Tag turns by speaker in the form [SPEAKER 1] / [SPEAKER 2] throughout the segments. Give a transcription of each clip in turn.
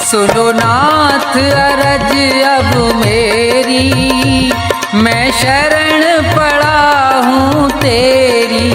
[SPEAKER 1] सुनो नाथ अरज अब मेरी, मैं शरण पड़ा हूँ तेरी।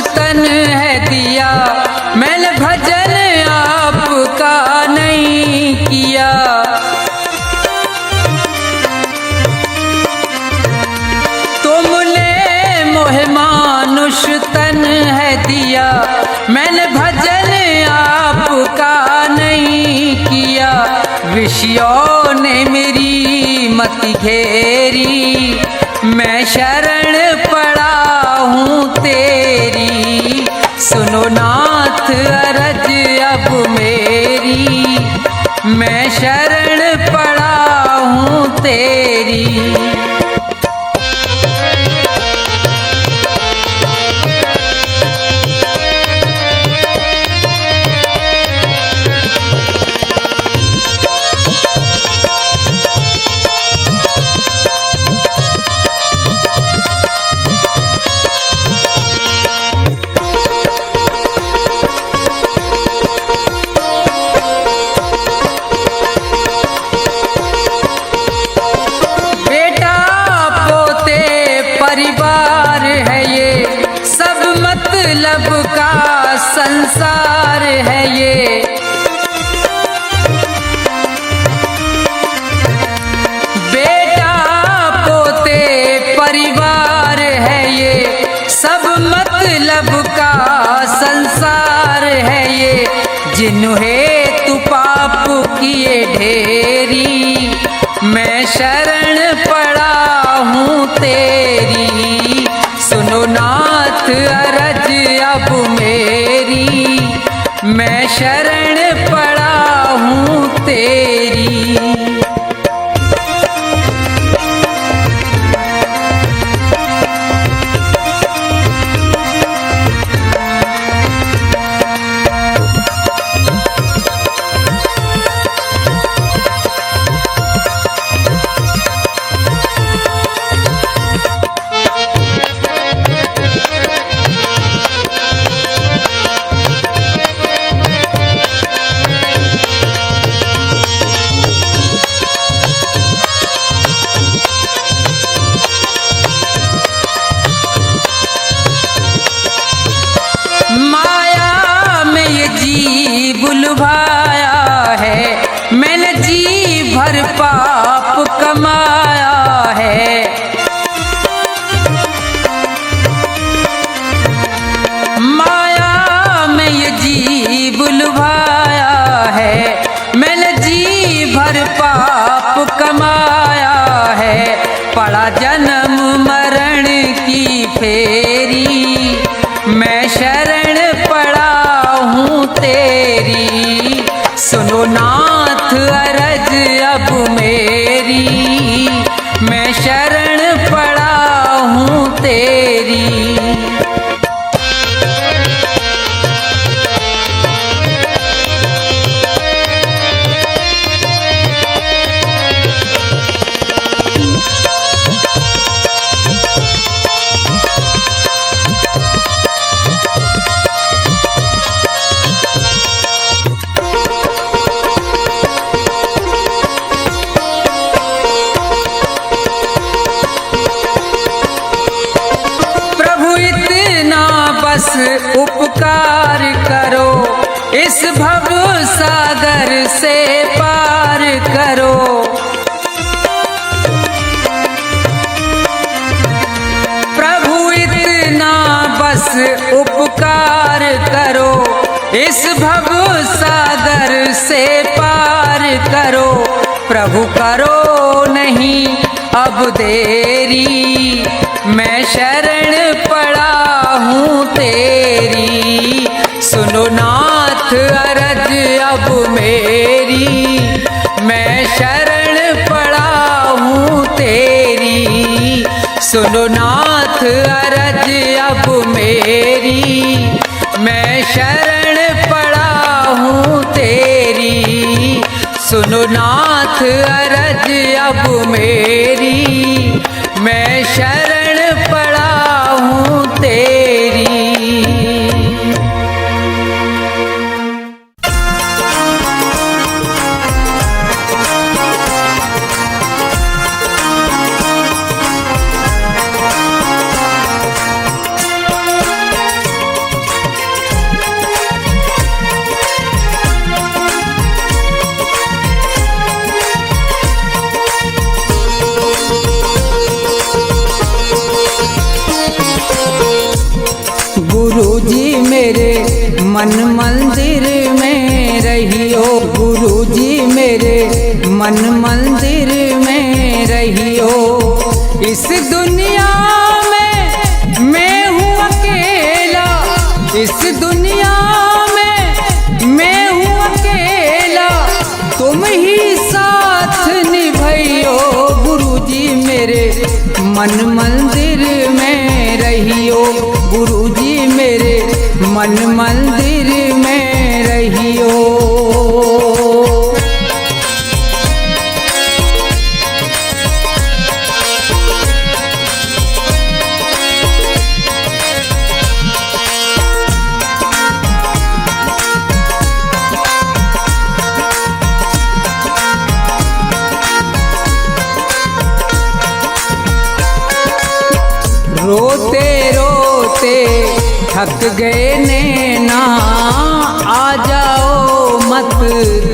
[SPEAKER 1] तन है दिया, मैंने भजन आपका नहीं किया। तुमने मोहे मानुष तन है दिया, मैंने भजन आपका नहीं किया। विषयों ने मेरी मति घेरी, मैं शरण पड़ा हूँ तेरी। सुनो नाथ अरज अब मेरी, मैं शरण पड़ा हूँ तेरी। परिवार है ये, सब मतलब का संसार है ये। बेटा पोते परिवार है ये, सब मतलब का संसार है ये। जिन्हें तू पाप किए ढेरी, मैं शरण पड़ा हूँ तेरी। सुनो नाथ अरज अब मेरी, मैं शरण पड़ा हूँ तेरी। बुलवाया है मैंने, जी भर पाप कमाया है। माया में ये जी बुलवाया है मैंने, जी भर पाप कमाया है। पड़ा जन्म मरण की फेरी, मैं शरण पड़ा हूँ तेरी। सुनो नाथ अरज अब मेरी, मैं शरण पड़ा हूँ तेरी। बस उपकार करो, इस भव सागर से पार करो। प्रभु इतना बस उपकार करो, इस भव सागर से पार करो। प्रभु करो नहीं अब देरी, मैं शरण पड़ा हूँ तेरी। सुनो नाथ अरज अब मेरी, मैं शरण पड़ा हूँ तेरी। सुनो नाथ अरज अब मेरी, मैं शरण पड़ा हूँ तेरी। सुनो नाथ अरज अब मेरी, मैं शरण पड़ा हूँ तेरी। गुरुजी मेरे मन मंदिर में रहियो, गुरुजी मेरे मन मंदिर में रहियो। इस दुनिया में मैं हूँ अकेला, इस दुनिया में मैं हूँ अकेला, तुम ही साथ निभाइयो। गुरुजी मेरे मन मंदिर में रहियो, गुरुजी मेरे मन मंदिर में रहियो। रोते रोते थक गए नैना, आ जाओ मत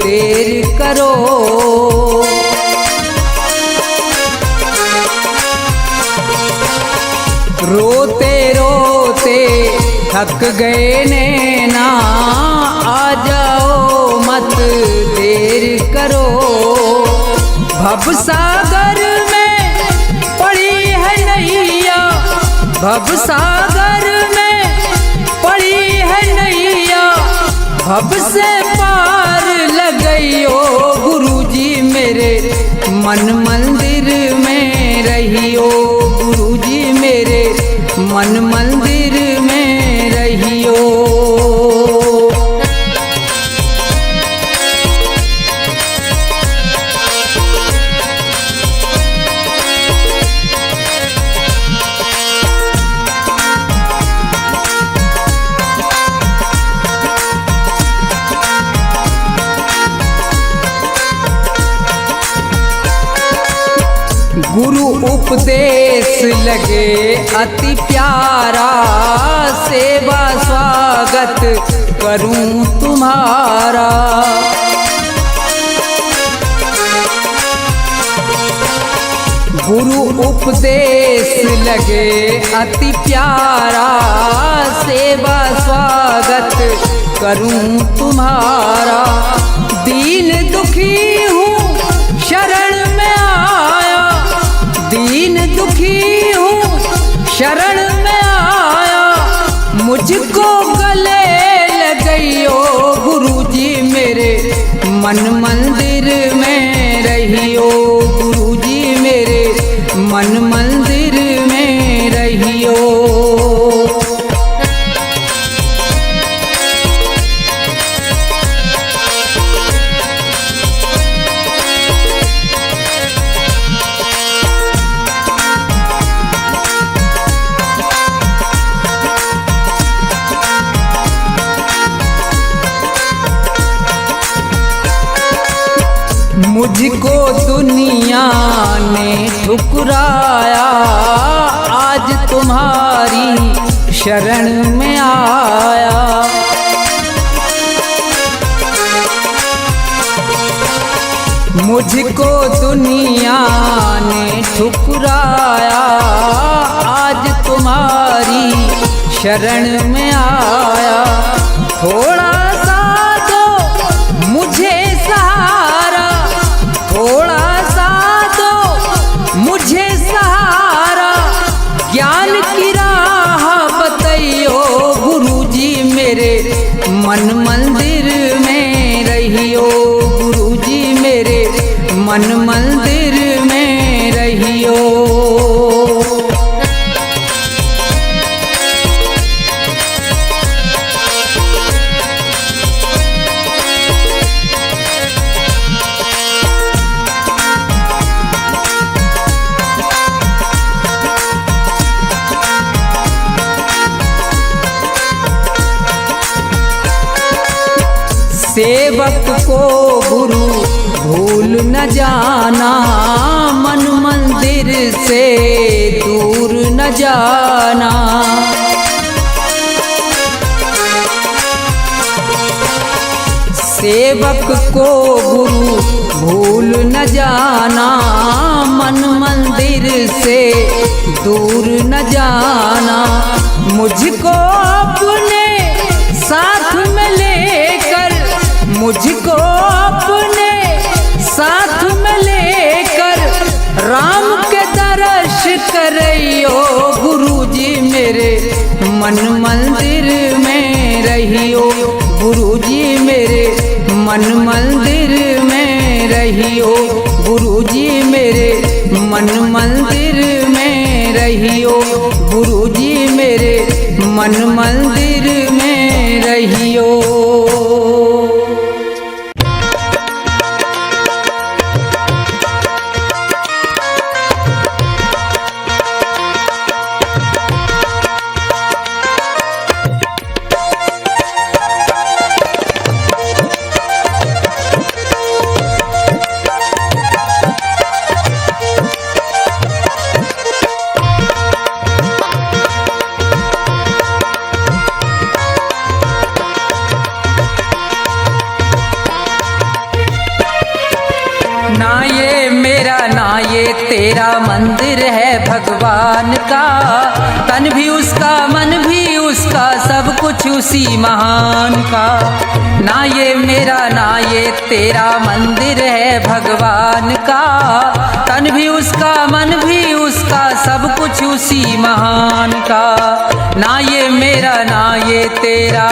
[SPEAKER 1] देर करो। रोते रोते थक गए नैना, आ जाओ मत देर करो। भवसागर में पड़ी है नैया, भवसागर में पड़ी है नैया, भव से पार लगइयो। गुरुजी मेरे मन मंदिर में रहियो, गुरुजी मेरे मन मंदिर में रहियो। गुरु उपदेश लगे अति प्यारा, सेवा स्वागत करूं तुम्हारा। गुरु उपदेश लगे अति प्यारा, सेवा स्वागत करूं तुम्हारा। दीन दुखी हूँ शरण में आया, दीन दुखी हूँ शरण में आया, मुझको गले लगइयो। गुरुजी मेरे मन मंदिर में रहियो, गुरुजी मेरे मन मंदिर में रहियो। मुझको दुनिया ने ठुकराया, आज तुम्हारी शरण में आया। मुझको दुनिया ने ठुकराया, आज तुम्हारी शरण में आया। थोड़ा सा दो मुझे सहारा, थोड़ा सा दो मन मंदिर में रहियो। सेवक को गुरु भूल न जाना, मन मंदिर से दूर न जाना। सेवक को गुरु भूल न जाना, मन मंदिर से दूर न जाना। मुझको अपने साथ में लेकर, मुझको अपने साथ में लेकर राम के दर्श करियो। गुरुजी मेरे मन मंदिर में रहियो, गुरुजी मेरे मन मंदिर में रहियो, गुरुजी मेरे मन मंदिर में रहियो, गुरुजी मेरे मन मंदिर में रहियो। ना ये मेरा ना ये तेरा मंदिर है भगवान का, तन भी उसका मन भी उसका सब कुछ उसी महान का। ना ये मेरा ना ये तेरा मंदिर है भगवान का, तन भी उसका मन भी उसका सब कुछ उसी महान का। ना ये मेरा ना ये तेरा।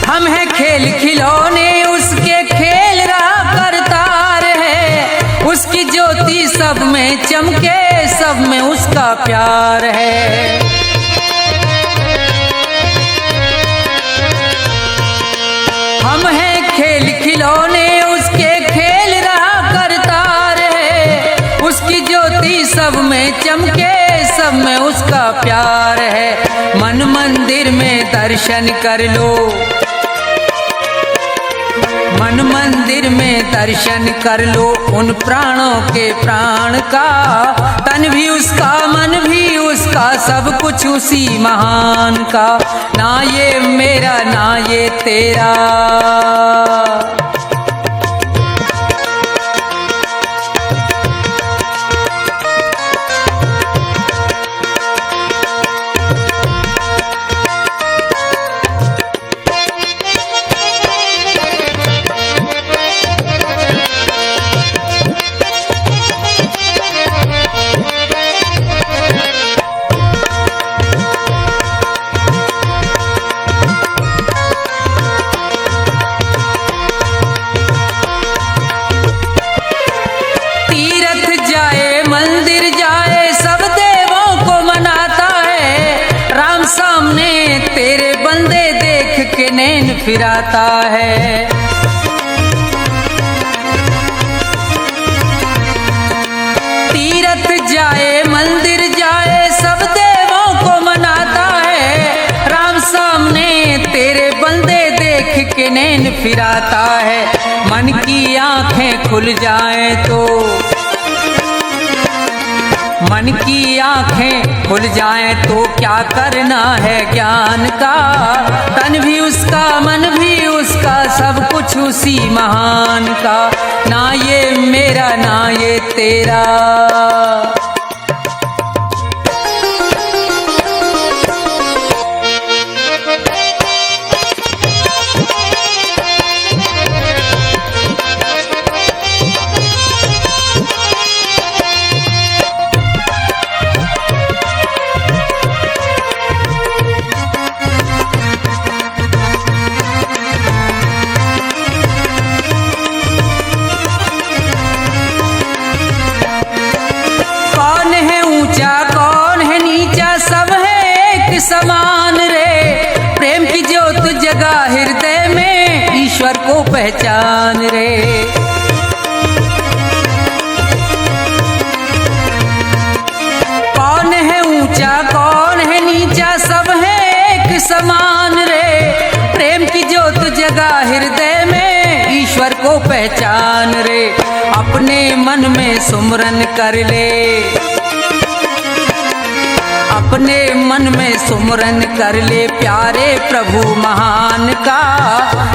[SPEAKER 1] हम हैं खेल खिलौने उसके खेल रहा करतार है, उसकी ज्योति सब में चमके सब में उसका प्यार है। हम हैं खेल खिलौने उसके खेल रहा करतार है, उसकी ज्योति सब में चमके सब में उसका प्यार है। मन मंदिर में दर्शन कर लो, मन मंदिर में दर्शन कर लो उन प्राणों के प्राण का। तन भी उसका मन भी उसका सब कुछ उसी महान का। ना ये मेरा ना ये तेरा। तेरे बंदे देख के नैन फिराता है। तीरथ जाए मंदिर जाए सब देवों को मनाता है। राम सामने तेरे बंदे देख के नैन फिराता है। मन की आंखें खुल जाए तो मन की आंखें खुल जाएं तो क्या करना है ज्ञान का। तन भी उसका मन भी उसका सब कुछ उसी महान का। ना ये मेरा ना ये तेरा, समान रे। प्रेम की ज्योत जगा हृदय में, ईश्वर को पहचान रे। कौन है ऊंचा कौन है नीचा, सब है एक समान रे। प्रेम की ज्योत जगा हृदय में, ईश्वर को पहचान रे। अपने मन में सुमरन कर ले, अपने मन में सुमरन कर ले प्यारे प्रभु महान का।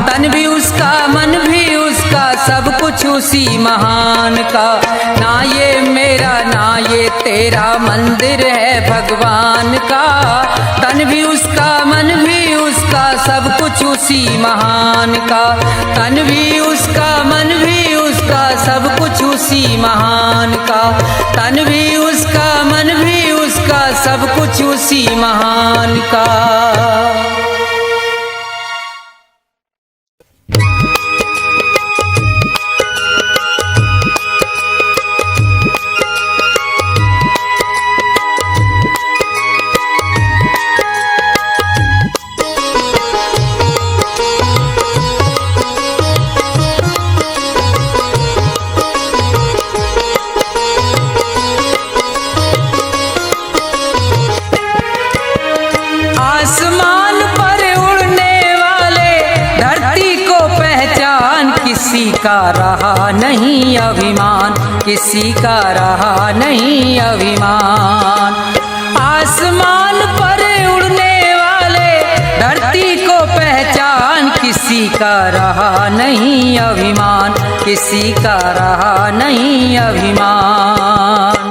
[SPEAKER 1] तन भी उसका मन भी उसका सब कुछ उसी महान का। ना ये मेरा ना ये तेरा मंदिर है भगवान का। तन भी उसका मन भी उसका सब कुछ उसी महान का। तन भी उसका मन भी उसका सब कुछ उसी महान का। तन भी उसका मन भी उसका सब कुछ उसी महान का। आसमान पर उड़ने वाले धरती को पहचान, किसी का रहा नहीं अभिमान, किसी का रहा नहीं अभिमान। आसमान पर उड़ने वाले धरती को पहचान, किसी का रहा नहीं अभिमान, किसी का रहा नहीं अभिमान।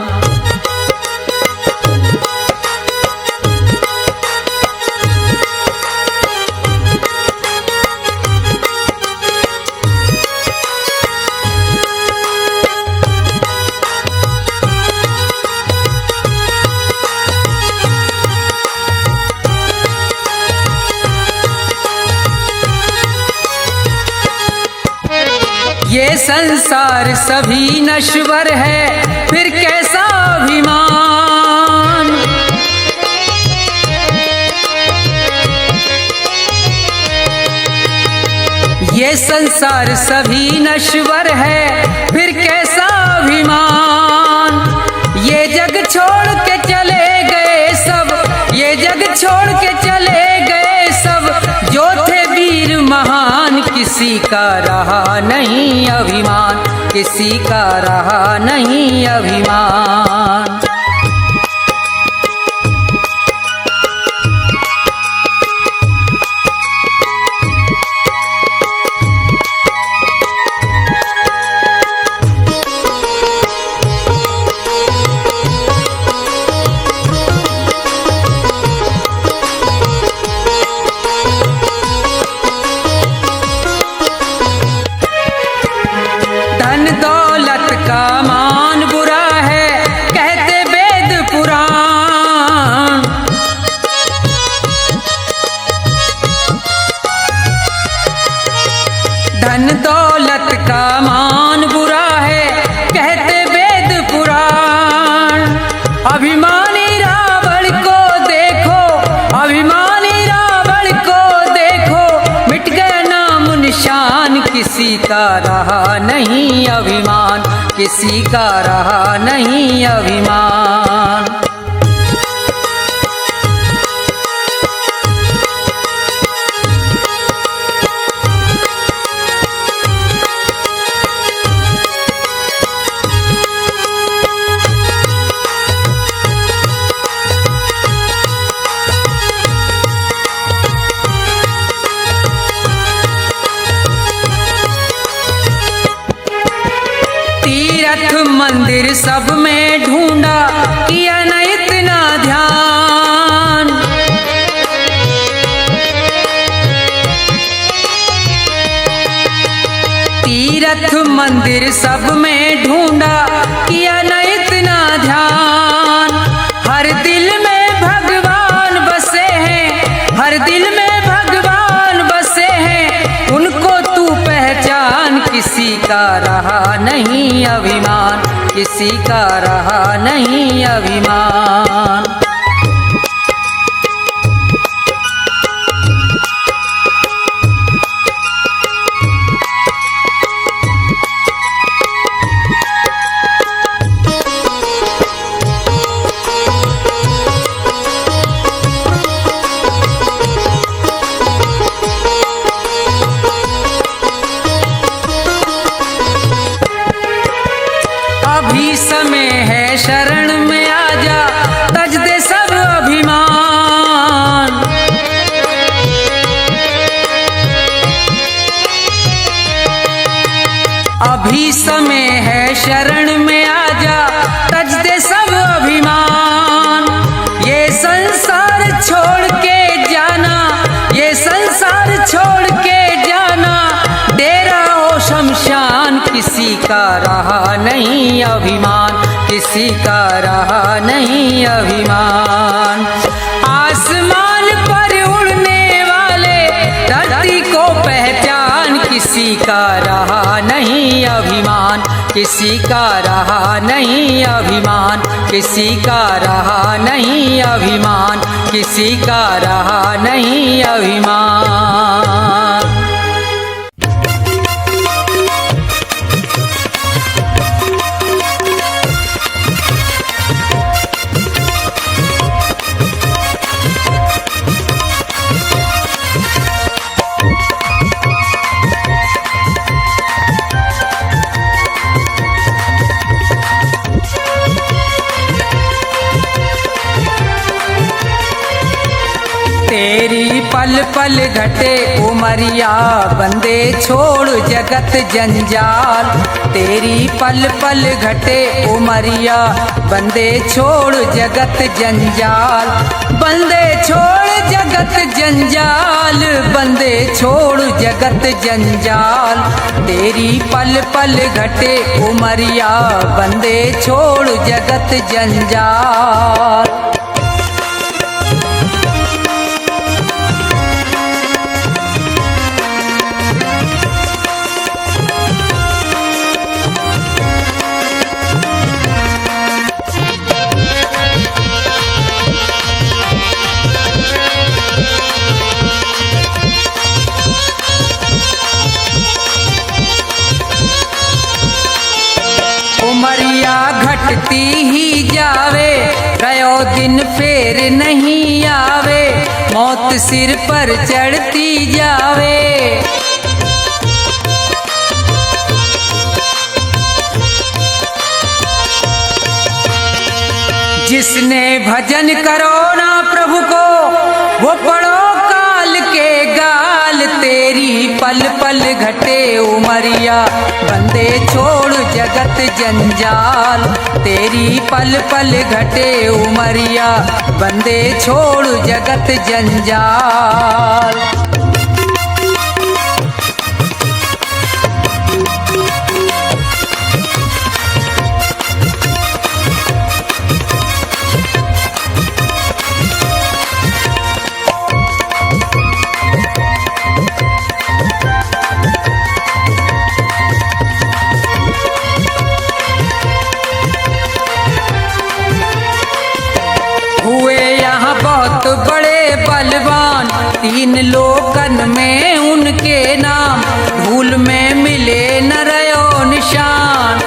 [SPEAKER 1] ये संसार सभी नश्वर है, फिर कैसा अभिमान। ये संसार सभी नश्वर है, फिर कैसा अभिमान। ये जग छोड़ के चले गए सब, ये जग छोड़ के चले गए सब, जो थे वीर महान, किसी का रहा नहीं अभिमान, किसी का रहा नहीं अभिमान। धन दौलत का मान बुरा है, कहते वेद पुराण। धन दौलत का मान बुरा है, कहते वेद पुराण। अभिमानी रावण को देखो, अभिमानी रावण को देखो, मिट गया नाम निशान, किसी का रहा नहीं अभिमान, किसी का रहा नहीं अभिमान। तीर्थ मंदिर सब में ढूंढा, किया न इतना ध्यान। तीर्थ मंदिर सब में ढूंढा, किया न इतना ध्यान। हर दिल में भगवान बसे हैं, हर दिल में भगवान बसे हैं, उनको तू पहचान। किसी का रहा नहीं अभिमान, किसी का रहा नहीं अभिमान। अभी समय है शरण में आजा, तज दे सब अभिमान। अभी समय है शरण में आजा, तज दे सब अभिमान। ये संसार छोड़ के जाना, ये संसार छोड़ के जाना, डेरा हो शमशान। किसी का रहा नहीं अभिमान, किसी का रहा नहीं अभिमान। आसमान पर उड़ने वाले धरती को पहचान। किसी का रहा नहीं अभिमान, किसी का रहा नहीं अभिमान, किसी का रहा नहीं अभिमान, किसी का रहा नहीं अभिमान। तेरी पल पल घटे उमरिया, बंदे छोड़ जगत जंजाल। तेरी पल पल घटे उमरिया, बंदे छोड़ जगत जंजाल। बंदे छोड़ जगत जंजाल, बंदे छोड़ जगत जंजाल। तेरी पल पल घटे उमरिया, बंदे छोड़ जगत जंजाल। उमरिया घटती ही जावे, गयो दिन फेर नहीं आवे। मौत सिर पर चढ़ती जावे। जिसने भजन करो ना प्रभु को, वो पढ़ो काल के गाल। तेरी पल पल घटे उमरिया, बंदे छोड़ जगत जंजाल। तेरी पल पल घटे उमरिया, बंदे छोड़ जगत जंजाल। हुए यहाँ बहुत बड़े बलवान, तीन लोकन में उनके नाम। धूल में मिले न रयो निशान।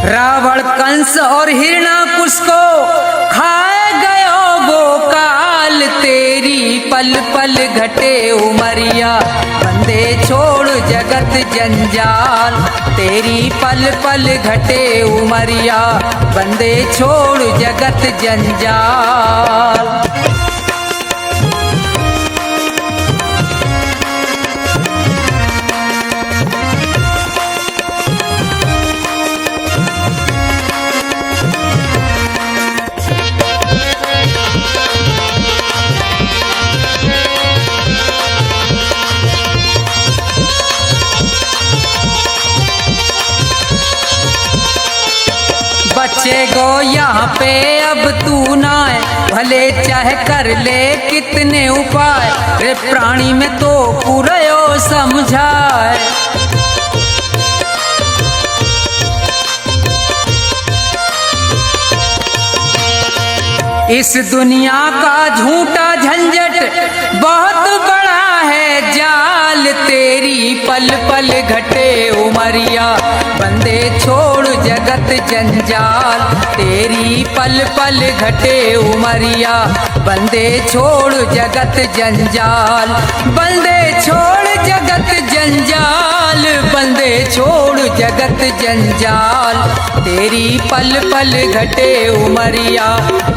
[SPEAKER 1] रावण कंस और हिरणाकुश को खाए गयो वो काल। तेरी पल पल घटे उमरिया, बंदे छोड़ जगत जंजाल। तेरी पल पल घटे उमरिया, बंदे छोड़ जगत जंजाल। को यहाँ पे अब तू ना है, भले चाहे कर ले कितने उपाय, रे प्राणी में तो पूरा समझाए। इस दुनिया का झूठा झंझट बहुत बड़ा है जाल, तेरी पल पल घटे उमरिया, बंदे छोड़ जगत जंजाल। तेरी पल पल घटे उमरिया, बंदे छोड़ जगत जंजाल। बंदे छोड़ जगत जंजाल, बंदे छोड़ जगत जंजाल। तेरी पल पल घटे उमरिया,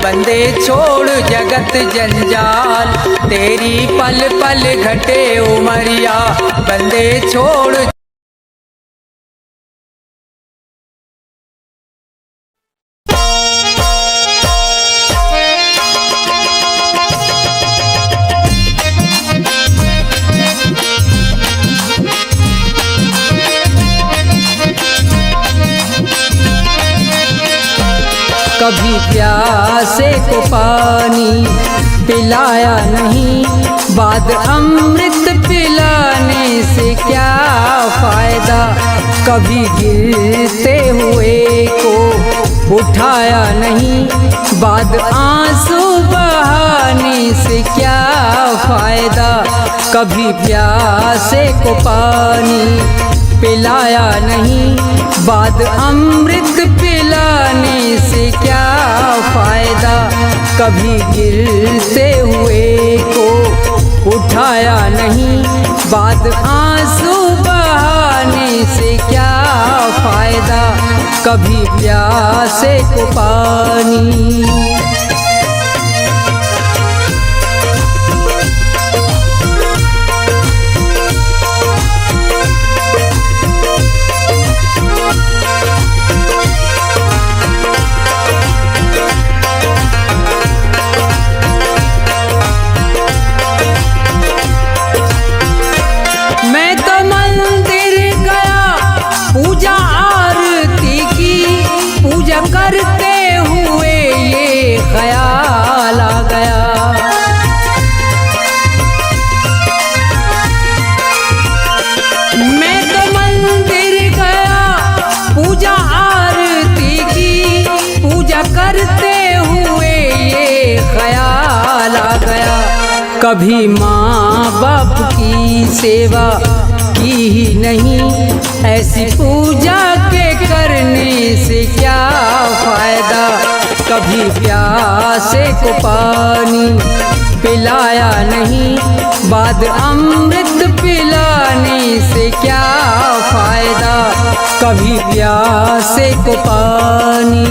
[SPEAKER 1] बंदे छोड़ जगत जंजाल। तेरी पल पल घटे उमरिया, बंदे छोड़। कभी प्यासे को पानी पिलाया नहीं, बाद अमृत पिलाने से क्या फायदा। कभी गिरते हुए को उठाया नहीं, बाद आंसू बहाने से क्या फायदा। कभी प्यासे को पानी पिलाया नहीं, बाद अमृत पिलाने से क्या फायदा। कभी गिरते हुए को उठाया नहीं, बाद आंसू बहाने से क्या फायदा। कभी प्यासे को पानी। करते हुए ये ख्याल आ गया, मैं तो मंदिर गया, पूजा आरती की, पूजा करते हुए ये ख्याल आ गया। कभी माँ बाप की सेवा की ही नहीं, ऐसी पूजा के करने से क्या फायदा। कभी प्यासे को पानी पिलाया नहीं, बाद अमृत पिलाने से क्या फायदा। कभी प्यासे को पानी।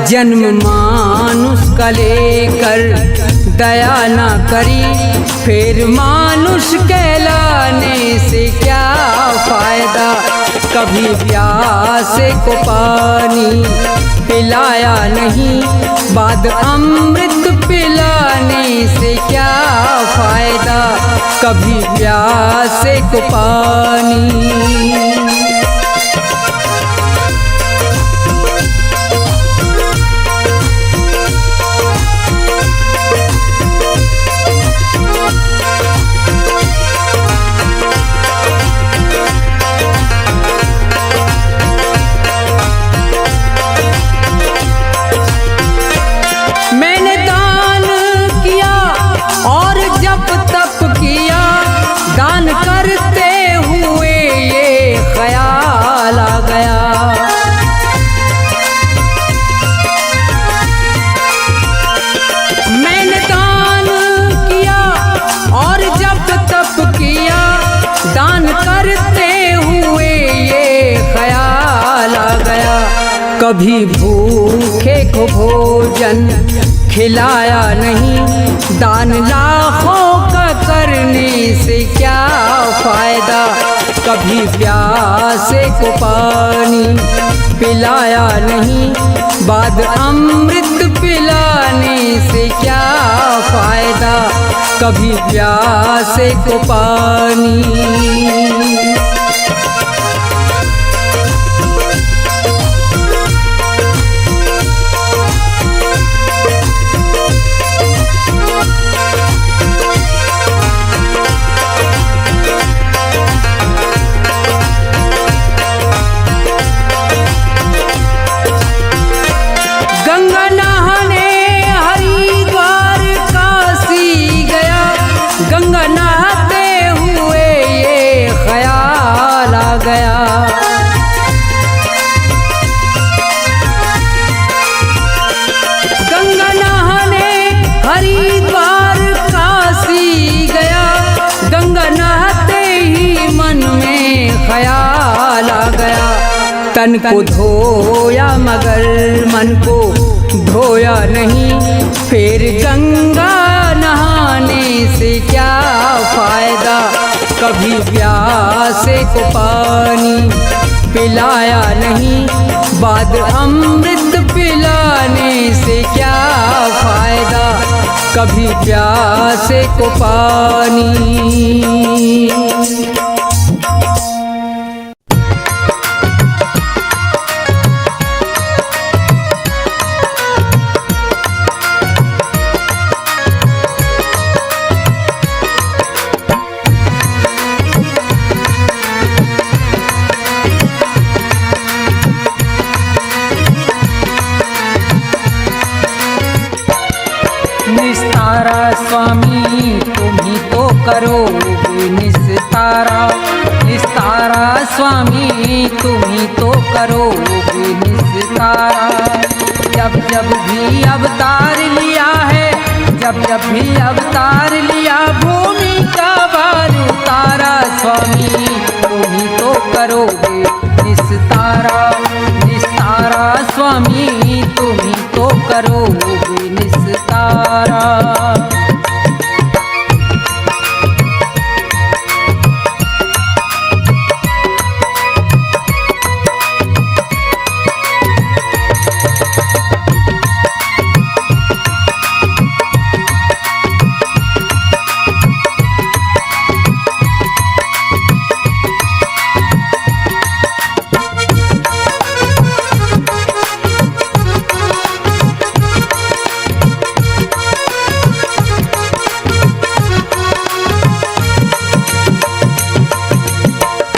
[SPEAKER 1] जन्म मानुष का लेकर दया ना करी, फिर मानुष कहलाने से क्या फायदा। कभी प्यासे को पानी पिलाया नहीं, बाद अमृत पिलाने से क्या फायदा। कभी प्यासे को पानी। दान करते हुए ये ख्याल कभी भूखे को भोजन खिलाया नहीं, दान लाखों का करने से क्या फायदा। कभी प्यासे को पानी पिलाया नहीं, बाद अमृत पिलाने से क्या फायदा। कभी प्यासे को पानी। तन को धोया मगर मन को धोया नहीं, फिर गंगा नहाने से क्या फायदा। कभी प्यासे को पानी पिलाया नहीं, बाद अमृत पिलाने से क्या फायदा। कभी प्यासे को पानी। निस्तारा स्वामी तुम ही तो करोगे निस्तारा, निस्तारा स्वामी तुम ही तो करोगे निस्तारा। जब जब भी अवतार लिया है, जब जब भी अवतार लिया, भूमि का भार उतारा। स्वामी तुम ही तो करोगे निस्तारा, निस्तारा स्वामी तुम ही तो करोगे निस्तारा।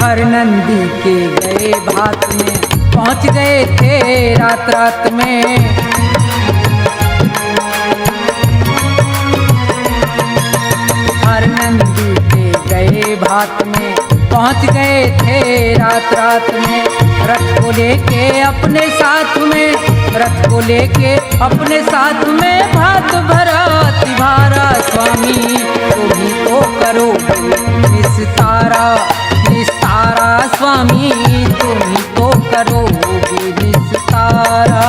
[SPEAKER 1] हर नंदी के गए भात में पहुँच गए थे रात रात में। हर नंदी के गए भात में पहुँच गए थे रात रात में। रथ को लेके अपने साथ में, रथ को लेके अपने साथ में, भात भरा तिभारा। स्वामी तुम ही तो करोगे निस्तारा, निस्तारा स्वामी तुम ही तो करोगे निस्तारा।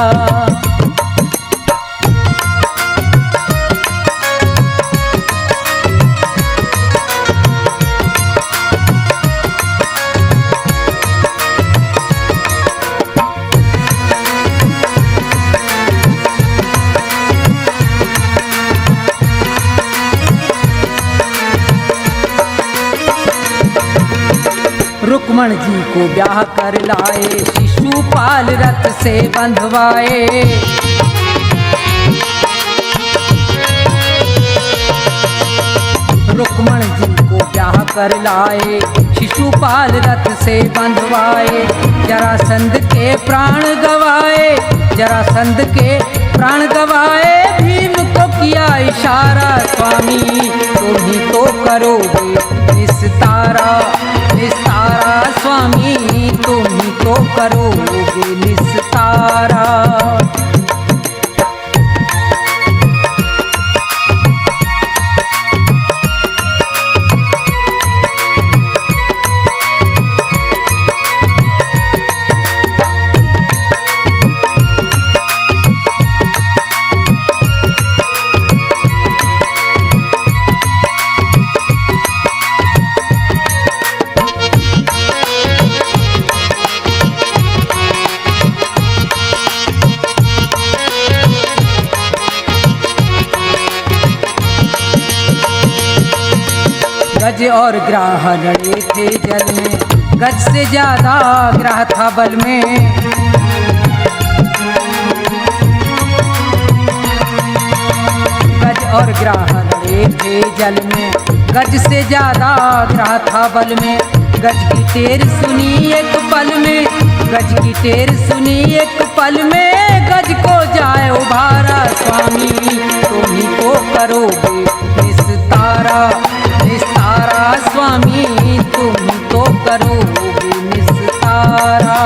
[SPEAKER 1] रुक्मण जी को ब्याह कर लाए, शिशुपाल रथ से बंधवाए। रुक्मण जी को ब्याह कर लाए, शिशुपाल रथ से बंधवाए। जरासंध के प्राण गवाए, जरासंध के प्राण गवाए। भीम को किया इशारा, स्वामी तुम ही तो करोगे निस्तारा, निस्तारा स्वामी तुम ही तो करोगे निस्तारा। गज और ग्राह लड़े थे जल में, गज से ज्यादा ग्राह था बल में। गज और ग्राह लड़े थे जल में, गज से ज्यादा ग्राह था बल में। गज की टेर सुनी एक पल में, गज की टेर सुनी एक पल में। गज को जाए उभारा स्वामी, तुम ही को करोगे निस्तारा, निस्तारा स्वामी तुम ही तो करोगे निस्तारा।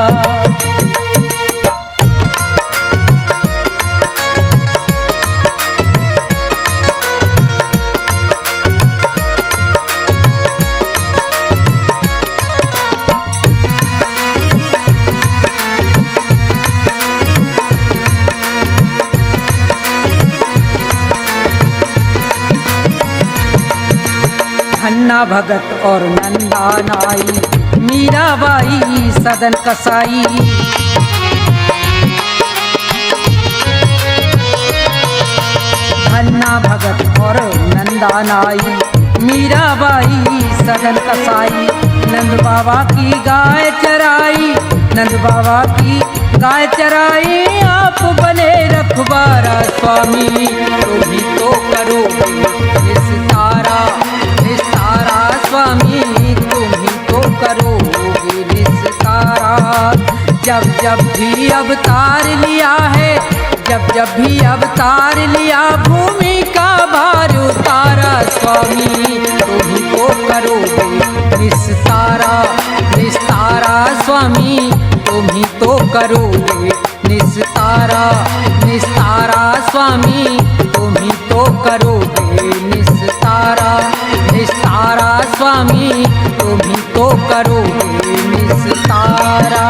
[SPEAKER 1] धन्ना भगत और नंदा नाई, मीराबाई सदन कसाई। धन्ना भगत और नंदा नाई, मीराबाई सदन कसाई। नंद बाबा की गाय चराई, नंद बाबा की गाय चराई। आप बने रखवारा स्वामी, तुम ही तो करोगे निस्तारा, निस्तारा स्वामी तुम ही तो करोगे निस्तारा। जब जब भी अवतार लिया है, जब जब भी अवतार लिया, भूमि का भार उतारा स्वामी तुम ही तो करोगे निस्तारा, निस्तारा स्वामी तुम ही तो करोगे निस्तारा, निस्तारा स्वामी तुम ही तो करोगे निस्तारा, निस्तारा स्वामी तुम ही तो करोगे निस्तारा।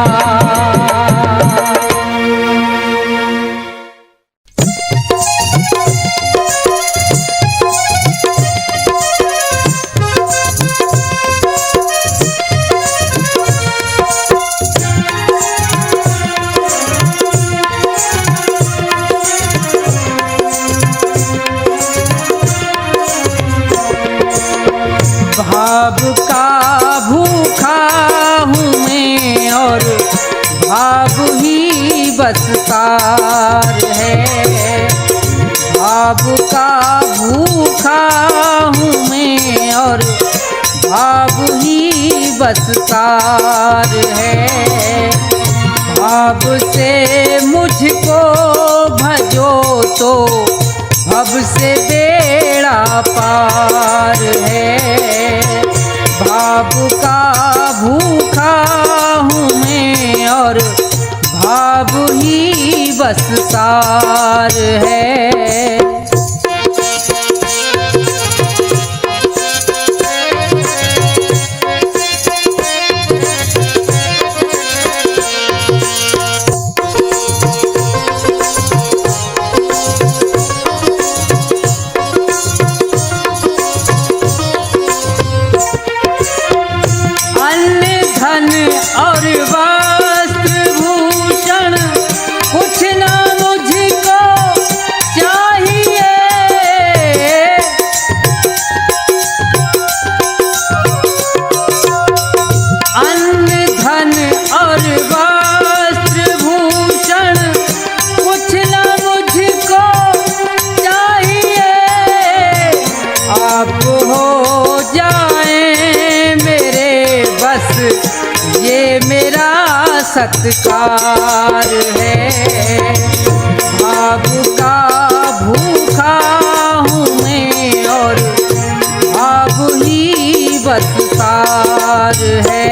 [SPEAKER 1] भाव का भूखा हूँ मैं और भाव ही बसतार है। भाव का भूखा हूँ मैं और भाव ही बसतार है। भाव से मुझको भजो तो भव से बेड़ा पार है। भाव का भूखा हूँ मैं और भाव ही बसतार है। और वस्त्र भूषण कुछ ना मुझको चाहिए। अन्न धन और वस्त्र भूषण कुछ ना मुझको चाहिए। आप हो जाए मेरे बस ये मेरा सत्कार है। भाव का भूखा हूँ मैं और भाव ही बसतार है।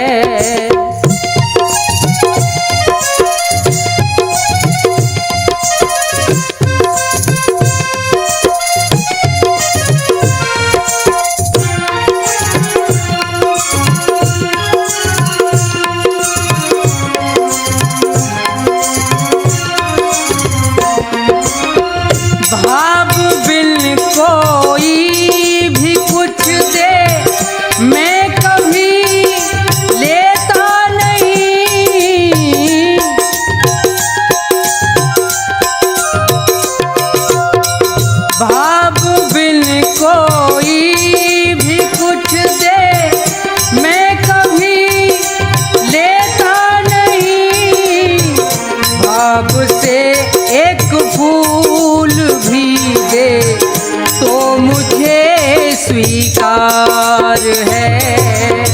[SPEAKER 1] भाव बिन कोई भी कुछ दे मैं कभी लेता नहीं। भाव बिन कोई भी कुछ दे सार है।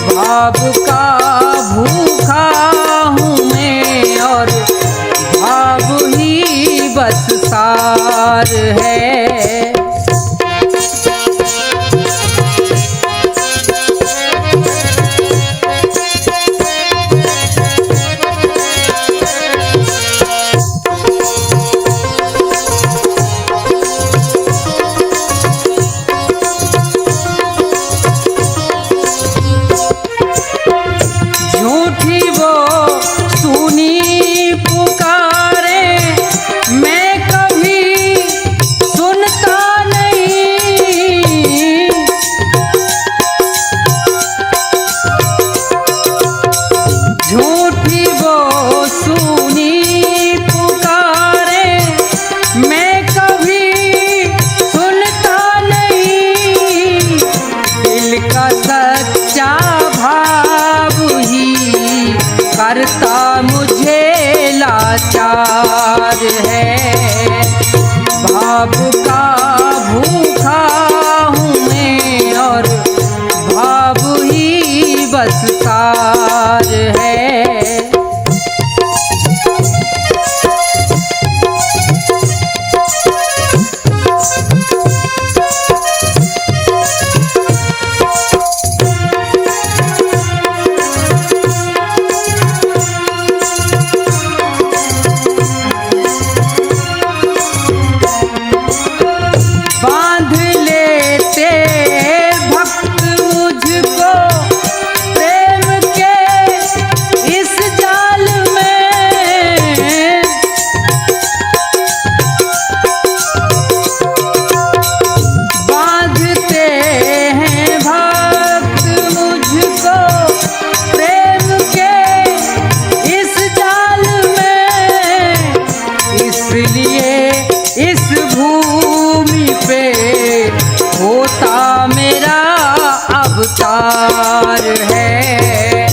[SPEAKER 1] भाव का भूखा हूँ मैं और भाव ही बस सार है। करता मुझे लाचार है। भाव का भूखा हूँ मैं और भाव ही बस सार है। अवतार है।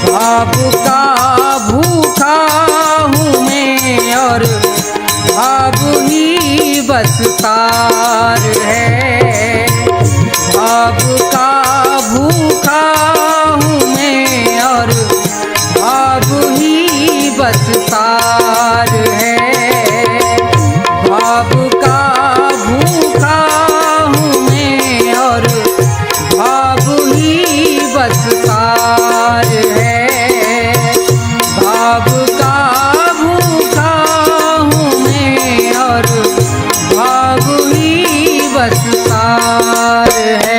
[SPEAKER 1] भाव का भूखा हूँ मैं और भाव ही बस सार है। भाव का भूखा हूँ मैं और भाव ही बस सार है। भाव का भूखा हूँ मैं और भाव ही बस सार है। भाव का भूखा हूँ मैं और भाव ही बस सार है।